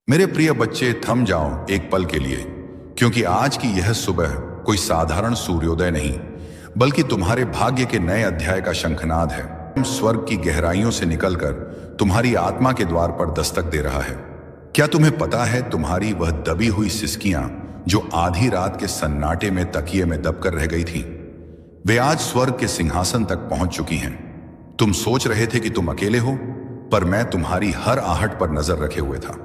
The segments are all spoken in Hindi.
मेरे प्रिय बच्चे, थम जाओ एक पल के लिए, क्योंकि आज की यह सुबह कोई साधारण सूर्योदय नहीं, बल्कि तुम्हारे भाग्य के नए अध्याय का शंखनाद है। स्वर्ग की गहराइयों से निकलकर तुम्हारी आत्मा के द्वार पर दस्तक दे रहा है। क्या तुम्हें पता है, तुम्हारी वह दबी हुई सिसकियां जो आधी रात के सन्नाटे में तकिए में दबकर रह गई थीं, वे आज स्वर्ग के सिंहासन तक पहुंच चुकी हैं। तुम सोच रहे थे कि तुम अकेले हो, पर मैं तुम्हारी हर आहट पर नजर रखे हुए था।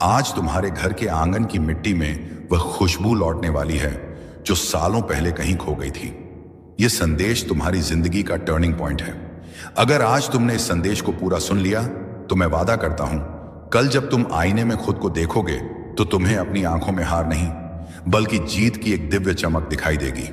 आज तुम्हारे घर के आंगन की मिट्टी में वह खुशबू लौटने वाली है जो सालों पहले कहीं खो गई थी। यह संदेश तुम्हारी जिंदगी का टर्निंग पॉइंट है। अगर आज तुमने इस संदेश को पूरा सुन लिया, तो मैं वादा करता हूं, कल जब तुम आईने में खुद को देखोगे तो तुम्हें अपनी आंखों में हार नहीं, बल्कि जीत की एक दिव्य चमक दिखाई देगी।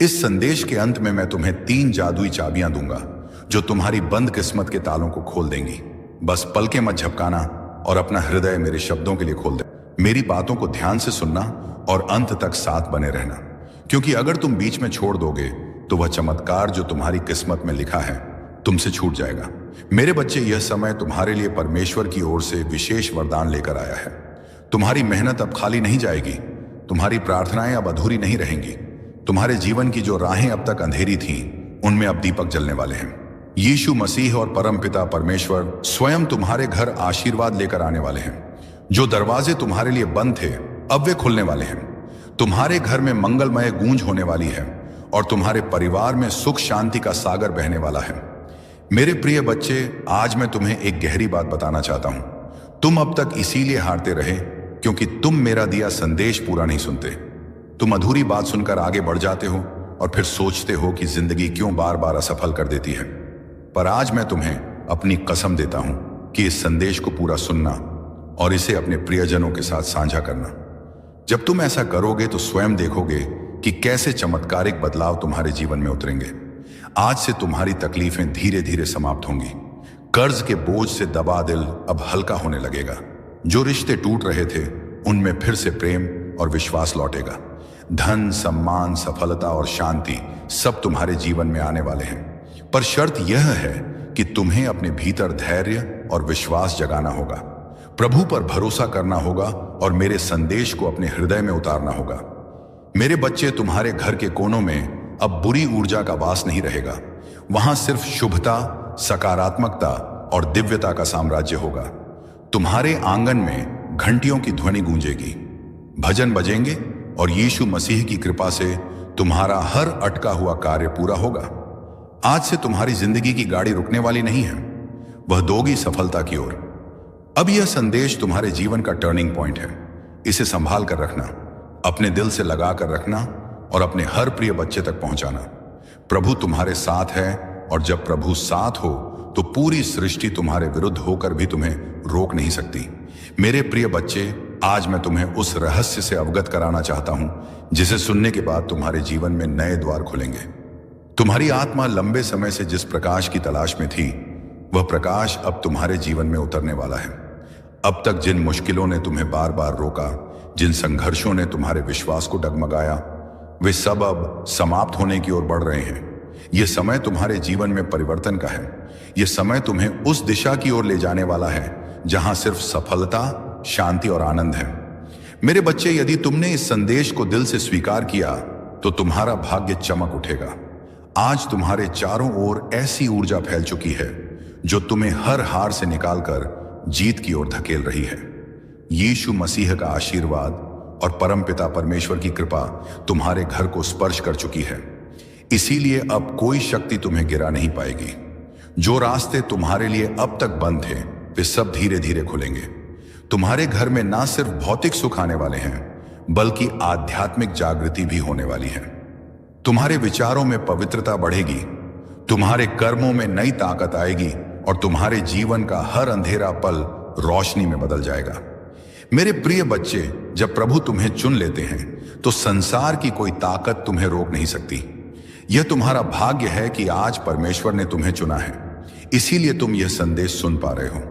इस संदेश के अंत में मैं तुम्हें 3 जादुई चाबियां दूंगा जो तुम्हारी बंद किस्मत के तालों को खोल देंगी। बस पलकें मत झपकाना और अपना हृदय मेरे शब्दों के लिए खोल दे। मेरी बातों को ध्यान से सुनना और अंत तक साथ बने रहना, क्योंकि अगर तुम बीच में छोड़ दोगे तो वह चमत्कार जो तुम्हारी किस्मत में लिखा है तुमसे छूट जाएगा। मेरे बच्चे, यह समय तुम्हारे लिए परमेश्वर की ओर से विशेष वरदान लेकर आया है। तुम्हारी मेहनत अब खाली नहीं जाएगी, तुम्हारी प्रार्थनाएं अब अधूरी नहीं रहेंगी। तुम्हारे जीवन की जो राहें अब तक अंधेरी थीं, उनमें अब दीपक जलने वाले हैं। यीशु मसीह और परमपिता परमेश्वर स्वयं तुम्हारे घर आशीर्वाद लेकर आने वाले हैं। जो दरवाजे तुम्हारे लिए बंद थे, अब वे खुलने वाले हैं। तुम्हारे घर में मंगलमय गूंज होने वाली है और तुम्हारे परिवार में सुख शांति का सागर बहने वाला है। मेरे प्रिय बच्चे, आज मैं तुम्हें एक गहरी बात बताना चाहता हूं। तुम अब तक इसीलिए हारते रहे क्योंकि तुम मेरा दिया संदेश पूरा नहीं सुनते। तुम अधूरी बात सुनकर आगे बढ़ जाते हो और फिर सोचते हो कि जिंदगी क्यों बार बार असफल कर देती है। पर आज मैं तुम्हें अपनी कसम देता हूं कि इस संदेश को पूरा सुनना और इसे अपने प्रियजनों के साथ साझा करना। जब तुम ऐसा करोगे तो स्वयं देखोगे कि कैसे चमत्कारिक बदलाव तुम्हारे जीवन में उतरेंगे। आज से तुम्हारी तकलीफें धीरे धीरे समाप्त होंगी। कर्ज के बोझ से दबा दिल अब हल्का होने लगेगा। जो रिश्ते टूट रहे थे, उनमें फिर से प्रेम और विश्वास लौटेगा। धन, सम्मान, सफलता और शांति सब तुम्हारे जीवन में आने वाले हैं। पर शर्त यह है कि तुम्हें अपने भीतर धैर्य और विश्वास जगाना होगा, प्रभु पर भरोसा करना होगा और मेरे संदेश को अपने हृदय में उतारना होगा। मेरे बच्चे, तुम्हारे घर के कोनों में अब बुरी ऊर्जा का वास नहीं रहेगा। वहां सिर्फ शुभता, सकारात्मकता और दिव्यता का साम्राज्य होगा। तुम्हारे आंगन में घंटियों की ध्वनि गूंजेगी, भजन बजेंगे और यीशु मसीह की कृपा से तुम्हारा हर अटका हुआ कार्य पूरा होगा। आज से तुम्हारी जिंदगी की गाड़ी रुकने वाली नहीं है, वह दोगी सफलता की ओर। अब यह संदेश तुम्हारे जीवन का टर्निंग पॉइंट है। इसे संभाल कर रखना, अपने दिल से लगा कर रखना और अपने हर प्रिय बच्चे तक पहुंचाना। प्रभु तुम्हारे साथ है और जब प्रभु साथ हो तो पूरी सृष्टि तुम्हारे विरुद्ध होकर भी तुम्हें रोक नहीं सकती। मेरे प्रिय बच्चे, आज मैं तुम्हें उस रहस्य से अवगत कराना चाहता हूं जिसे सुनने के बाद तुम्हारे जीवन में नए द्वार खुलेंगे। तुम्हारी आत्मा लंबे समय से जिस प्रकाश की तलाश में थी, वह प्रकाश अब तुम्हारे जीवन में उतरने वाला है। अब तक जिन मुश्किलों ने तुम्हें बार बार रोका, जिन संघर्षों ने तुम्हारे विश्वास को डगमगाया, वे सब अब समाप्त होने की ओर बढ़ रहे हैं। यह समय तुम्हारे जीवन में परिवर्तन का है। यह समय तुम्हें उस दिशा की ओर ले जाने वाला है जहां सिर्फ सफलता, शांति और आनंद है। मेरे बच्चे, यदि तुमने इस संदेश को दिल से स्वीकार किया तो तुम्हारा भाग्य चमक उठेगा। आज तुम्हारे चारों ओर ऐसी ऊर्जा फैल चुकी है जो तुम्हें हर हार से निकालकर जीत की ओर धकेल रही है। यीशु मसीह का आशीर्वाद और परमपिता परमेश्वर की कृपा तुम्हारे घर को स्पर्श कर चुकी है। इसीलिए अब कोई शक्ति तुम्हें गिरा नहीं पाएगी। जो रास्ते तुम्हारे लिए अब तक बंद थे, वे सब धीरे धीरे खुलेंगे। तुम्हारे घर में ना सिर्फ भौतिक सुख आने वाले हैं, बल्कि आध्यात्मिक जागृति भी होने वाली है। तुम्हारे विचारों में पवित्रता बढ़ेगी, तुम्हारे कर्मों में नई ताकत आएगी और तुम्हारे जीवन का हर अंधेरा पल रोशनी में बदल जाएगा। मेरे प्रिय बच्चे, जब प्रभु तुम्हें चुन लेते हैं तो संसार की कोई ताकत तुम्हें रोक नहीं सकती। यह तुम्हारा भाग्य है कि आज परमेश्वर ने तुम्हें चुना है, इसीलिए तुम यह संदेश सुन पा रहे हो।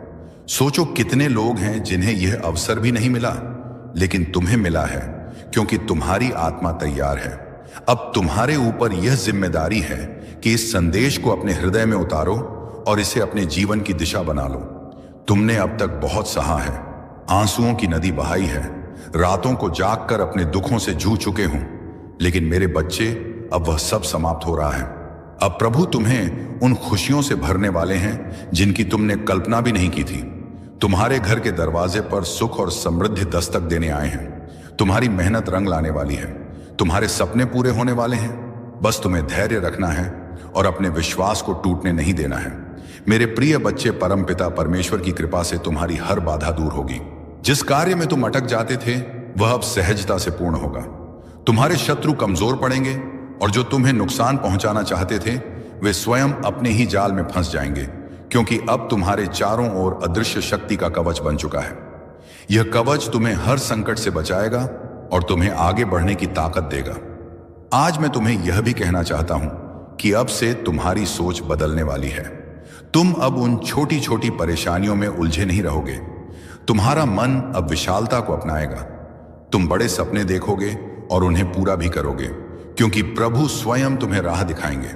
सोचो, कितने लोग हैं जिन्हें यह अवसर भी नहीं मिला, लेकिन तुम्हें मिला है क्योंकि तुम्हारी आत्मा तैयार है। अब तुम्हारे ऊपर यह जिम्मेदारी है कि इस संदेश को अपने हृदय में उतारो और इसे अपने जीवन की दिशा बना लो। तुमने अब तक बहुत सहा है, आंसुओं की नदी बहाई है, रातों को जागकर अपने दुखों से जूझ चुके हूं, लेकिन मेरे बच्चे अब वह सब समाप्त हो रहा है। अब प्रभु तुम्हें उन खुशियों से भरने वाले हैं जिनकी तुमने कल्पना भी नहीं की थी। तुम्हारे घर के दरवाजे पर सुख और समृद्धि दस्तक देने आए हैं। तुम्हारी मेहनत रंग लाने वाली है। तुम्हारे सपने पूरे होने वाले हैं। बस तुम्हें धैर्य रखना है और अपने विश्वास को टूटने नहीं देना है। मेरे प्रिय बच्चे, परमपिता परमेश्वर की कृपा से तुम्हारी हर बाधा दूर होगी। जिस कार्य में तुम अटक जाते थे वह अब सहजता से पूर्ण होगा। तुम्हारे शत्रु कमजोर पड़ेंगे और जो तुम्हें नुकसान पहुंचाना चाहते थे वे स्वयं अपने ही जाल में फंस जाएंगे, क्योंकि अब तुम्हारे चारों ओर अदृश्य शक्ति का कवच बन चुका है। यह कवच तुम्हें हर संकट से बचाएगा और तुम्हें आगे बढ़ने की ताकत देगा। आज मैं तुम्हें यह भी कहना चाहता हूं कि अब से तुम्हारी सोच बदलने वाली है। तुम अब उन छोटी छोटी परेशानियों में उलझे नहीं रहोगे। तुम्हारा मन अब विशालता को अपनाएगा। तुम बड़े सपने देखोगे और उन्हें पूरा भी करोगे, क्योंकि प्रभु स्वयं तुम्हें राह दिखाएंगे।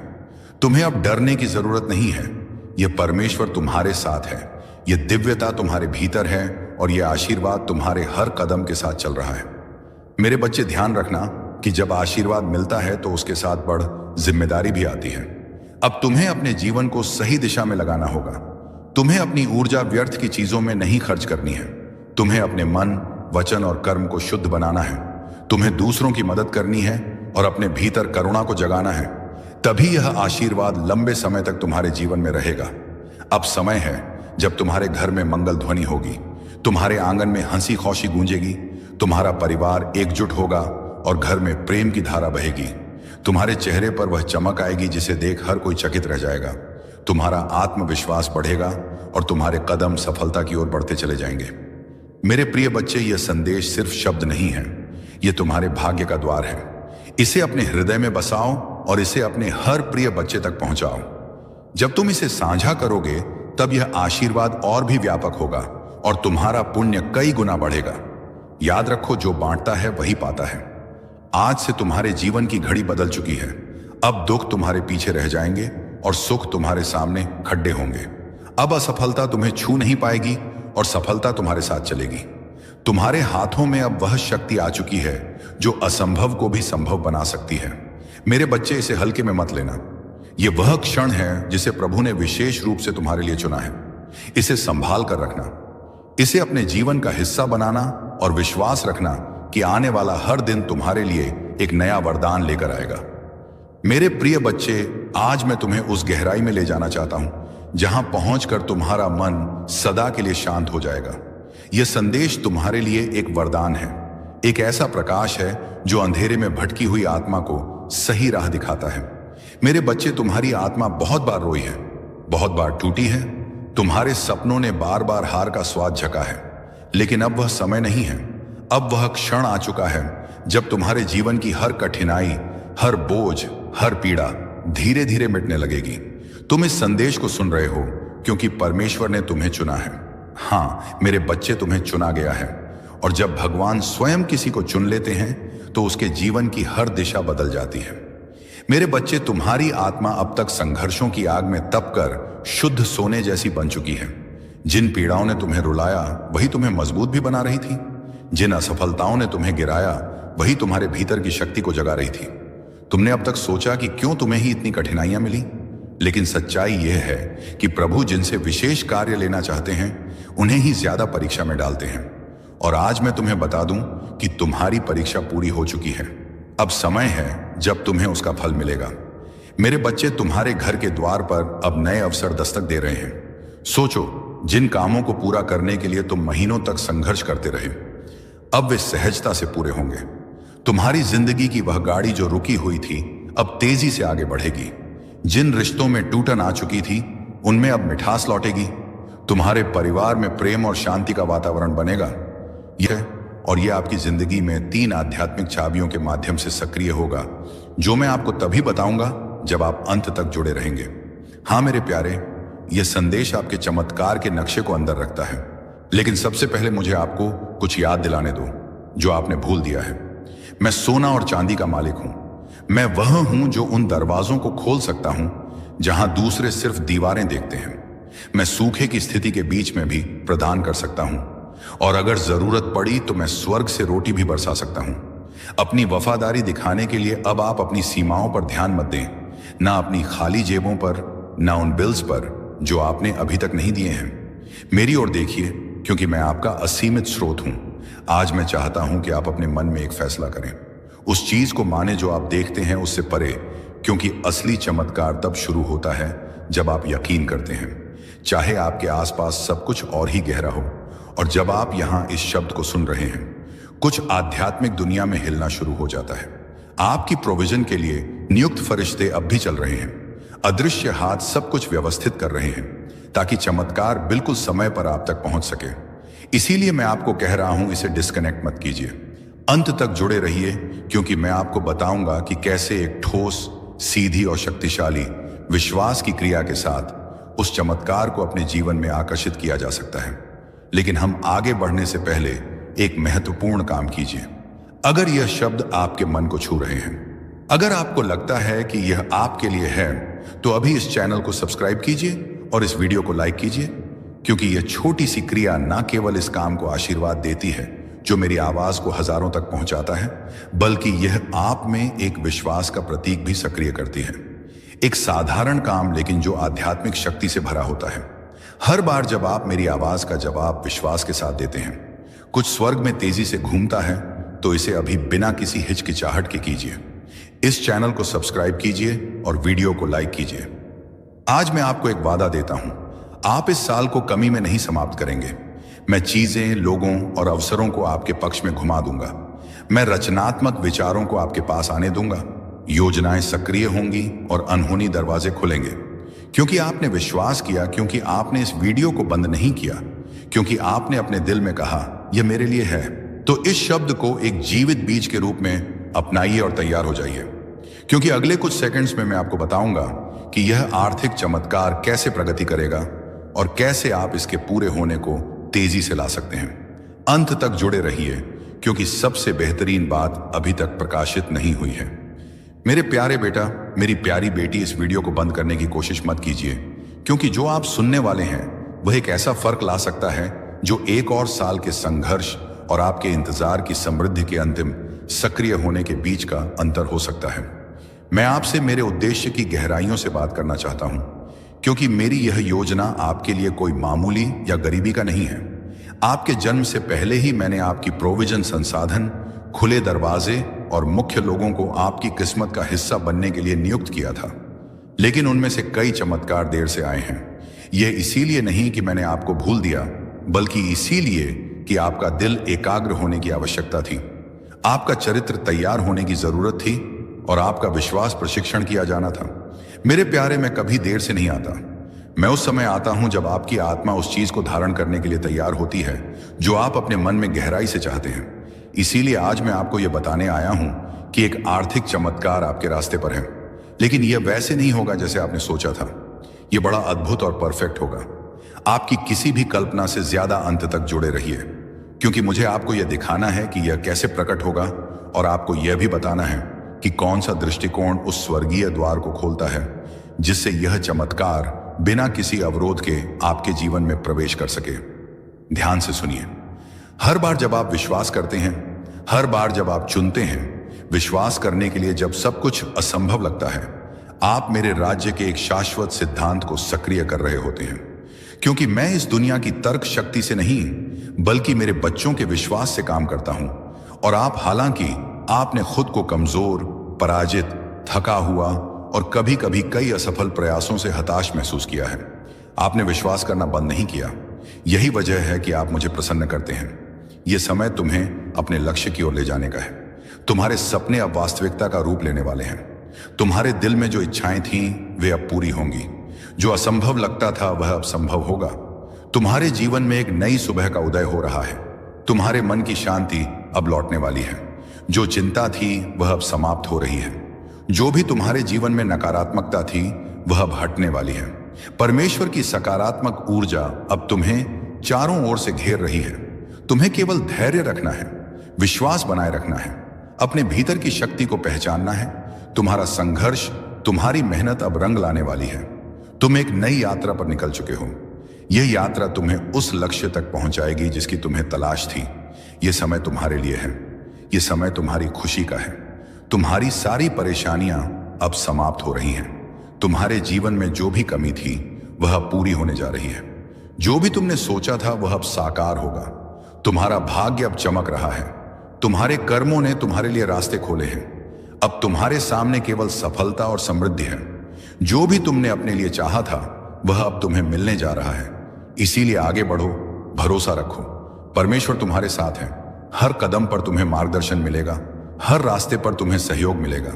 तुम्हें अब डरने की जरूरत नहीं है। यह परमेश्वर तुम्हारे साथ है। यह दिव्यता तुम्हारे भीतर है और यह आशीर्वाद तुम्हारे हर कदम के साथ चल रहा है। मेरे बच्चे, ध्यान रखना कि जब आशीर्वाद मिलता है तो उसके साथ बड़ जिम्मेदारी भी आती है। अब तुम्हें अपने जीवन को सही दिशा में लगाना होगा। तुम्हें अपनी ऊर्जा व्यर्थ की चीजों में नहीं खर्च करनी है। तुम्हें अपने मन, वचन और कर्म को शुद्ध बनाना है। तुम्हें दूसरों की मदद करनी है और अपने भीतर करुणा को जगाना है। तभी यह आशीर्वाद लंबे समय तक तुम्हारे जीवन में रहेगा। अब समय है जब तुम्हारे घर में मंगल ध्वनि होगी, तुम्हारे आंगन में हंसी खुशी गूंजेगी, तुम्हारा परिवार एकजुट होगा और घर में प्रेम की धारा बहेगी। तुम्हारे चेहरे पर वह चमक आएगी जिसे देख हर कोई चकित रह जाएगा। तुम्हारा आत्मविश्वास बढ़ेगा और तुम्हारे कदम सफलता की ओर बढ़ते चले जाएंगे। मेरे प्रिय बच्चे, यह संदेश सिर्फ शब्द नहीं है, यह तुम्हारे भाग्य का द्वार है। इसे अपने हृदय में बसाओ और इसे अपने हर प्रिय बच्चे तक पहुंचाओ। जब तुम इसे साझा करोगे तब यह आशीर्वाद और भी व्यापक होगा और तुम्हारा पुण्य कई गुना बढ़ेगा। याद रखो, जो बांटता है वही पाता है। आज से तुम्हारे जीवन की घड़ी बदल चुकी है। अब दुख तुम्हारे पीछे रह जाएंगे और सुख तुम्हारे सामने खड्डे होंगे। अब असफलता तुम्हें छू नहीं पाएगी और सफलता तुम्हारे साथ चलेगी। तुम्हारे हाथों में अब वह शक्ति आ चुकी है जो असंभव को भी संभव बना सकती है। मेरे बच्चे, इसे हल्के में मत लेना। यह वह क्षण है जिसे प्रभु ने विशेष रूप से तुम्हारे लिए चुना है। इसे संभाल कर रखना, इसे अपने जीवन का हिस्सा बनाना और विश्वास रखना कि आने वाला हर दिन तुम्हारे लिए एक नया वरदान लेकर आएगा। मेरे प्रिय बच्चे, आज मैं तुम्हें उस गहराई में ले जाना चाहता हूं जहां पहुंचकर तुम्हारा मन सदा के लिए शांत हो जाएगा। यह संदेश तुम्हारे लिए एक वरदान है, एक ऐसा प्रकाश है जो अंधेरे में भटकी हुई आत्मा को सही राह दिखाता है। मेरे बच्चे, तुम्हारी आत्मा बहुत बार रोई है, बहुत बार टूटी है। तुम्हारे सपनों ने बार बार हार का स्वाद झका है, लेकिन अब वह समय नहीं है। अब वह क्षण आ चुका है जब तुम्हारे जीवन की हर कठिनाई, हर बोझ, हर पीड़ा धीरे धीरे मिटने लगेगी। तुम इस संदेश को सुन रहे हो क्योंकि परमेश्वर ने तुम्हें चुना है। हाँ मेरे बच्चे, तुम्हें चुना गया है और जब भगवान स्वयं किसी को चुन लेते हैं तो उसके जीवन की हर दिशा बदल जाती है। मेरे बच्चे, तुम्हारी आत्मा अब तक संघर्षों की आग में तपकर शुद्ध सोने जैसी बन चुकी है। जिन पीड़ाओं ने तुम्हें रुलाया वही तुम्हें मजबूत भी बना रही थी। जिन असफलताओं ने तुम्हें गिराया वही तुम्हारे भीतर की शक्ति को जगा रही थी। तुमने अब तक सोचा कि क्यों तुम्हें ही इतनी कठिनाइयां मिली, लेकिन सच्चाई यह है कि प्रभु जिनसे विशेष कार्य लेना चाहते हैं उन्हें ही ज्यादा परीक्षा में डालते हैं। और आज मैं तुम्हें बता दूं कि तुम्हारी परीक्षा पूरी हो चुकी है। अब समय है जब तुम्हें उसका फल मिलेगा। मेरे बच्चे, तुम्हारे घर के द्वार पर अब नए अवसर दस्तक दे रहे हैं। सोचो, जिन कामों को पूरा करने के लिए तुम महीनों तक संघर्ष करते रहे, अब वे सहजता से पूरे होंगे। तुम्हारी जिंदगी की वह गाड़ी जो रुकी हुई थी अब तेजी से आगे बढ़ेगी। जिन रिश्तों में टूटन आ चुकी थी उनमें अब मिठास लौटेगी। तुम्हारे परिवार में प्रेम और शांति का वातावरण बनेगा। यह आपकी जिंदगी में 3 आध्यात्मिक चाबियों के माध्यम से सक्रिय होगा, जो मैं आपको तभी बताऊंगा जब आप अंत तक जुड़े रहेंगे। हाँ मेरे प्यारे, यह संदेश आपके चमत्कार के नक्शे को अंदर रखता है, लेकिन सबसे पहले मुझे आपको कुछ याद दिलाने दो जो आपने भूल दिया है। मैं सोना और चांदी का मालिक हूं। मैं वह हूं जो उन दरवाजों को खोल सकता हूं जहां दूसरे सिर्फ दीवारें देखते हैं। मैं सूखे की स्थिति के बीच में भी प्रदान कर सकता हूं। और अगर जरूरत पड़ी तो मैं स्वर्ग से रोटी भी बरसा सकता हूं। अपनी वफादारी दिखाने के लिए अब आप अपनी सीमाओं पर ध्यान मत दें, ना अपनी खाली जेबों पर, ना उन बिल्स पर जो आपने अभी तक नहीं दिए हैं। मेरी ओर देखिए, क्योंकि मैं आपका असीमित स्रोत हूं। आज मैं चाहता हूं कि आप अपने मन में एक फैसला करें, उस चीज को माने जो आप देखते हैं उससे परे, क्योंकि असली चमत्कार तब शुरू होता है जब आप यकीन करते हैं, चाहे आपके आसपास सब कुछ और ही गहरा हो। और जब आप यहां इस शब्द को सुन रहे हैं, कुछ आध्यात्मिक दुनिया में हिलना शुरू हो जाता है। आपकी प्रोविजन के लिए नियुक्त फरिश्ते अब भी चल रहे हैं। अदृश्य हाथ सब कुछ व्यवस्थित कर रहे हैं ताकि चमत्कार बिल्कुल समय पर आप तक पहुंच सके। इसीलिए मैं आपको कह रहा हूं, इसे डिस्कनेक्ट मत कीजिए, अंत तक जुड़े रहिए, क्योंकि मैं आपको बताऊंगा कि कैसे एक ठोस, सीधी और शक्तिशाली विश्वास की क्रिया के साथ उस चमत्कार को अपने जीवन में आकर्षित किया जा सकता है। लेकिन हम आगे बढ़ने से पहले एक महत्वपूर्ण काम कीजिए। अगर यह शब्द आपके मन को छू रहे हैं, अगर आपको लगता है कि यह आपके लिए है, तो अभी इस चैनल को सब्सक्राइब कीजिए और इस वीडियो को लाइक कीजिए, क्योंकि यह छोटी सी क्रिया न केवल इस काम को आशीर्वाद देती है जो मेरी आवाज को हजारों तक पहुंचाता है, बल्कि यह आप में एक विश्वास का प्रतीक भी सक्रिय करती है। एक साधारण काम, लेकिन जो आध्यात्मिक शक्ति से भरा होता है। हर बार जब आप मेरी आवाज का जवाब विश्वास के साथ देते हैं, कुछ स्वर्ग में तेजी से घूमता है। तो इसे अभी बिना किसी हिचकिचाहट के कीजिए। इस चैनल को सब्सक्राइब कीजिए और वीडियो को लाइक कीजिए। आज मैं आपको एक वादा देता हूं, आप इस साल को कमी में नहीं समाप्त करेंगे। मैं चीजें, लोगों और अवसरों को आपके पक्ष में घुमा दूंगा। मैं रचनात्मक विचारों को आपके पास आने दूंगा। योजनाएं सक्रिय होंगी और अनहोनी दरवाजे खुलेंगे, क्योंकि आपने विश्वास किया, क्योंकि आपने इस वीडियो को बंद नहीं किया, क्योंकि आपने अपने दिल में कहा यह मेरे लिए है। तो इस शब्द को एक जीवित बीज के रूप में अपनाइए और तैयार हो जाइए, क्योंकि अगले कुछ सेकंड्स में मैं आपको बताऊंगा कि यह आर्थिक चमत्कार कैसे प्रगति करेगा और कैसे आप इसके पूरे होने को तेजी से ला सकते हैं। अंत तक जुड़े रहिए, क्योंकि सबसे बेहतरीन बात अभी तक प्रकाशित नहीं हुई है। मेरे प्यारे बेटा, मेरी प्यारी बेटी, इस वीडियो को बंद करने की कोशिश मत कीजिए, क्योंकि जो आप सुनने वाले हैं वह एक ऐसा फर्क ला सकता है जो एक और साल के संघर्ष और आपके इंतजार की समृद्धि के अंतिम सक्रिय होने के बीच का अंतर हो सकता है। मैं आपसे मेरे उद्देश्य की गहराइयों से बात करना चाहता हूं, क्योंकि मेरी यह योजना आपके लिए कोई मामूली या गरीबी का नहीं है। आपके जन्म से पहले ही मैंने आपकी प्रोविजन, संसाधन, खुले दरवाजे और मुख्य लोगों को आपकी किस्मत का हिस्सा बनने के लिए नियुक्त किया था। लेकिन उनमें से कई चमत्कार देर से आए हैं। यह इसीलिए नहीं कि मैंने आपको भूल दिया, बल्कि इसीलिए कि आपका दिल एकाग्र होने की आवश्यकता थी, आपका चरित्र तैयार होने की जरूरत थी और आपका विश्वास प्रशिक्षण किया जाना था। मेरे प्यारे, मैं कभी देर से नहीं आता। मैं उस समय आता हूं जब आपकी आत्मा उस चीज को धारण करने के लिए तैयार होती है जो आप अपने मन में गहराई से चाहते हैं। इसीलिए आज मैं आपको यह बताने आया हूं कि एक आर्थिक चमत्कार आपके रास्ते पर है, लेकिन यह वैसे नहीं होगा जैसे आपने सोचा था। यह बड़ा अद्भुत और परफेक्ट होगा। आपकी किसी भी कल्पना से ज्यादा अंत तक जुड़े रहिए, क्योंकि मुझे आपको यह दिखाना है कि यह कैसे प्रकट होगा, और आपको यह भी बताना है कि कौन सा दृष्टिकोण उस स्वर्गीय द्वार को खोलता है जिससे यह चमत्कार बिना किसी अवरोध के आपके जीवन में प्रवेश कर सके। ध्यान से सुनिए। हर बार जब आप विश्वास करते हैं, हर बार जब आप चुनते हैं विश्वास करने के लिए, जब सब कुछ असंभव लगता है, आप मेरे राज्य के एक शाश्वत सिद्धांत को सक्रिय कर रहे होते हैं। क्योंकि मैं इस दुनिया की तर्क शक्ति से नहीं, बल्कि मेरे बच्चों के विश्वास से काम करता हूं। और आप, हालांकि आपने खुद को कमजोर, पराजित, थका हुआ और कभी कभी कई असफल प्रयासों से हताश महसूस किया है, आपने विश्वास करना बंद नहीं किया। यही वजह है कि आप मुझे प्रसन्न करते हैं। यह समय तुम्हें अपने लक्ष्य की ओर ले जाने का है। तुम्हारे सपने अब वास्तविकता का रूप लेने वाले हैं। तुम्हारे दिल में जो इच्छाएं थीं वे अब पूरी होंगी। जो असंभव लगता था वह अब संभव होगा। तुम्हारे जीवन में एक नई सुबह का उदय हो रहा है। तुम्हारे मन की शांति अब लौटने वाली है। जो चिंता थी वह अब समाप्त हो रही है। जो भी तुम्हारे जीवन में नकारात्मकता थी वह अब हटने वाली है। परमेश्वर की सकारात्मक ऊर्जा अब तुम्हें चारों ओर से घेर रही है। तुम्हें केवल धैर्य रखना है, विश्वास बनाए रखना है, अपने भीतर की शक्ति को पहचानना है। तुम्हारा संघर्ष, तुम्हारी मेहनत अब रंग लाने वाली है। तुम एक नई यात्रा पर निकल चुके हो। यह यात्रा तुम्हें उस लक्ष्य तक पहुंचाएगी जिसकी तुम्हें तलाश थी। यह समय तुम्हारे लिए है। यह समय तुम्हारी खुशी का है। तुम्हारी सारी परेशानियां अब समाप्त हो रही हैं। तुम्हारे जीवन में जो भी कमी थी वह अब पूरी होने जा रही है। जो भी तुमने सोचा था वह अब साकार होगा। तुम्हारा भाग्य अब चमक रहा है। तुम्हारे कर्मों ने तुम्हारे लिए रास्ते खोले हैं। अब तुम्हारे सामने केवल सफलता और समृद्धि है। जो भी तुमने अपने लिए चाहा था वह अब तुम्हें मिलने जा रहा है। इसीलिए आगे बढ़ो, भरोसा रखो। परमेश्वर तुम्हारे साथ है। हर कदम पर तुम्हें मार्गदर्शन मिलेगा। हर रास्ते पर तुम्हें सहयोग मिलेगा।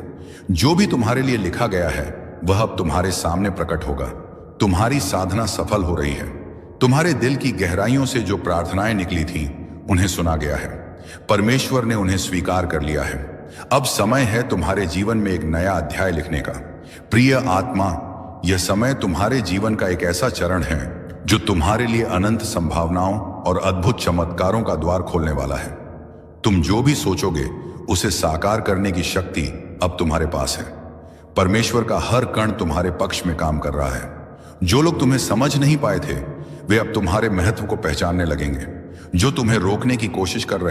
जो भी तुम्हारे लिए लिखा गया है वह अब तुम्हारे सामने प्रकट होगा। तुम्हारी साधना सफल हो रही है। तुम्हारे दिल की गहराइयों से जो प्रार्थनाएं निकली थीं उन्हें सुना गया है। परमेश्वर ने उन्हें स्वीकार कर लिया है। अब समय है तुम्हारे जीवन में एक नया अध्याय लिखने का। प्रिय आत्मा, यह समय तुम्हारे जीवन का एक ऐसा चरण है जो तुम्हारे लिए अनंत संभावनाओं और अद्भुत चमत्कारों का द्वार खोलने वाला है। तुम जो भी सोचोगे उसे साकार करने की शक्ति अब तुम्हारे पास है। परमेश्वर का हर कण तुम्हारे पक्ष में काम कर रहा है। जो लोग तुम्हें समझ नहीं पाए थे वे अब तुम्हारे महत्व को पहचानने लगेंगे। जो तुम्हें रोकने की कोशिश कर